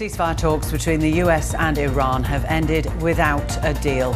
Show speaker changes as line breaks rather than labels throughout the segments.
Ceasefire talks between the US and Iran have ended without a deal.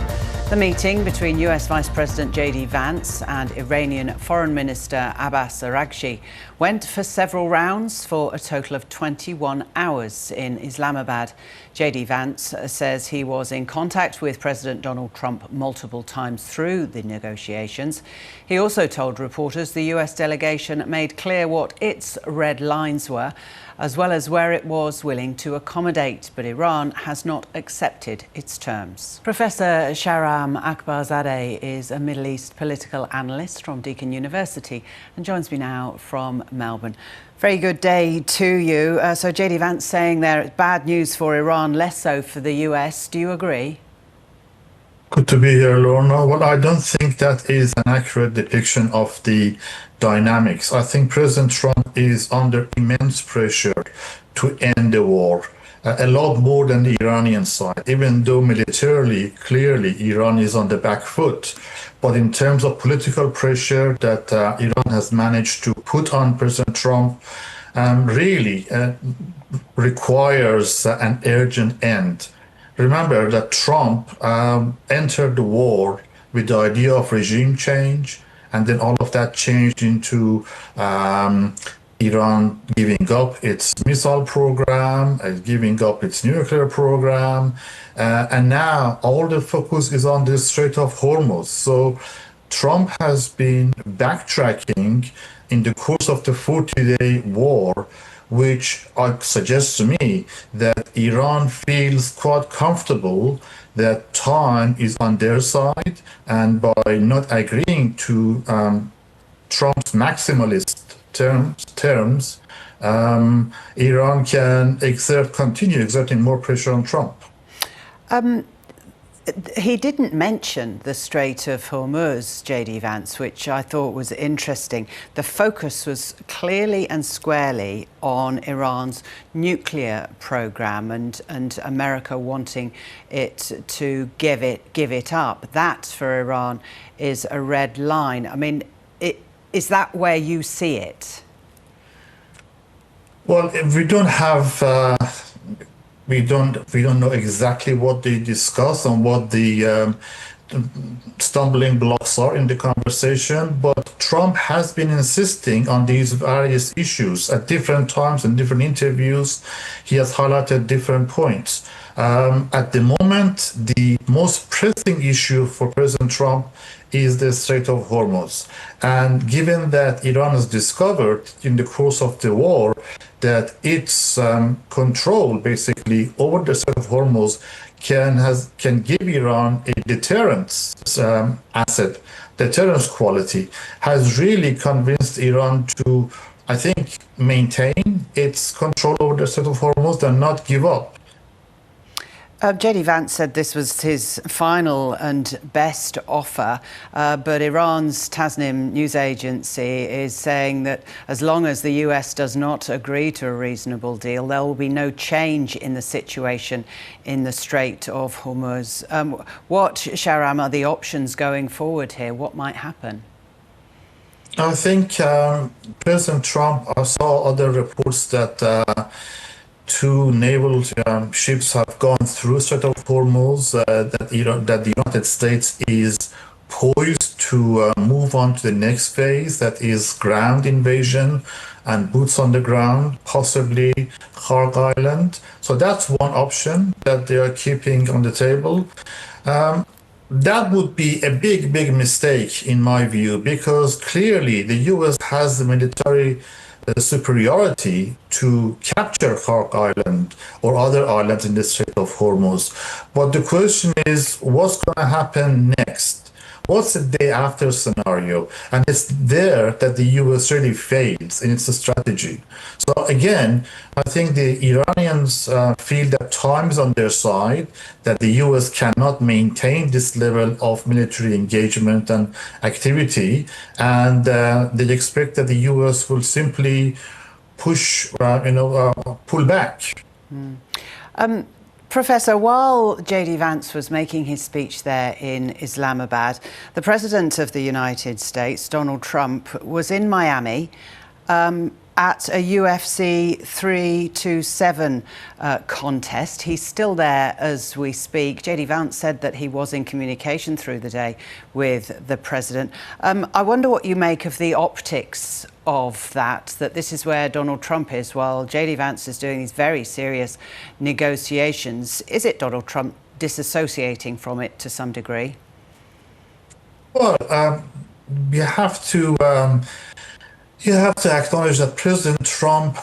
The meeting between US Vice-President JD Vance and Iranian Foreign Minister Akbarzadeh went for several rounds for a total of 21 hours in Islamabad. JD Vance says he was in contact with President Donald Trump multiple times through the negotiations. He also told reporters the US delegation made clear what its red lines were, as well as where it was willing to accommodate, but Iran has not accepted its terms. Professor Shahram Akbarzadeh is a Middle East political analyst from Deakin University and joins me now from Melbourne. Very good day to you. So JD Vance saying there it's bad news for Iran, less so for the US. Do you agree?
Good to be here, Lorna. Well, I don't think that is an accurate depiction of the dynamics. I think President Trump is under immense pressure to end the war, a lot more than the Iranian side, even though militarily, clearly, Iran is on the back foot. But in terms of political pressure that Iran has managed to put on President Trump, really requires an urgent end. Remember that Trump entered the war with the idea of regime change, and then all of that changed into Iran giving up its missile program, giving up its nuclear program, and now all the focus is on the Strait of Hormuz. So Trump has been backtracking in the course of the 40-day war, which suggests to me that Iran feels quite comfortable that time is on their side, and by not agreeing to Trump's maximalist terms, Iran can continue exerting more pressure on Trump.
He didn't mention the Strait of Hormuz, JD Vance, which I thought was interesting. The focus was clearly and squarely on Iran's nuclear program and America wanting it to give it up. That, for Iran, is a red line. I mean, is that where you see it?
Well, we don't have... We don't know exactly what they discuss and what the stumbling blocks are in the conversation, but Trump has been insisting on these various issues at different times and different interviews. He has highlighted different points. At the moment, the most pressing issue for President Trump is the Strait of Hormuz. And given that Iran has discovered in the course of the war that its control basically over the Strait of Hormuz can give Iran a deterrence asset, deterrence quality, has really convinced Iran to, I think, maintain its control over the Strait of Hormuz and not give up.
JD Vance said this was his final and best offer, but Iran's Tasnim news agency is saying that as long as the US does not agree to a reasonable deal, there will be no change in the situation in the Strait of Hormuz. What, Shahram, are the options going forward here? What might happen?
I think President Trump, I saw other reports that two naval ships have gone through Strait of Hormuz, that the United States is poised to move on to the next phase, that is ground invasion and boots on the ground, possibly Kharg Island. So that's one option that they are keeping on the table. That would be a big mistake in my view, because clearly the US has the military superiority to capture Kharg Island or other islands in the Strait of Hormuz. But the question is, what's going to happen next? What's the day after scenario? And it's there that the US really fails in its strategy. So again, I think the Iranians feel that time is on their side, that the US cannot maintain this level of military engagement and activity, and they expect that the US will simply push, pull back.
Professor, while JD Vance was making his speech there in Islamabad, the President of the United States, Donald Trump, was in Miami at a UFC 327 contest. He's still there as we speak. JD Vance said that he was in communication through the day with the president. I wonder what you make of the optics of that this is where Donald Trump is while JD Vance is doing these very serious negotiations. Is it Donald Trump disassociating from it to some degree?
Well, you have to acknowledge that President Trump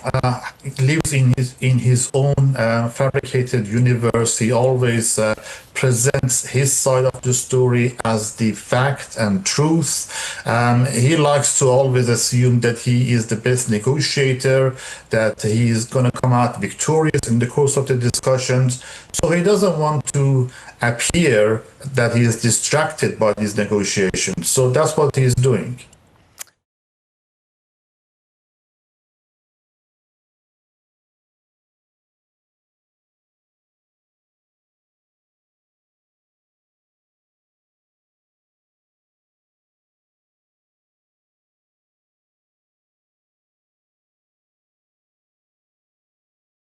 lives in his own fabricated universe. He always presents his side of the story as the fact and truth. He likes to always assume that he is the best negotiator, that he is going to come out victorious in the course of the discussions. So he doesn't want to appear that he is distracted by these negotiations. So that's what he's doing.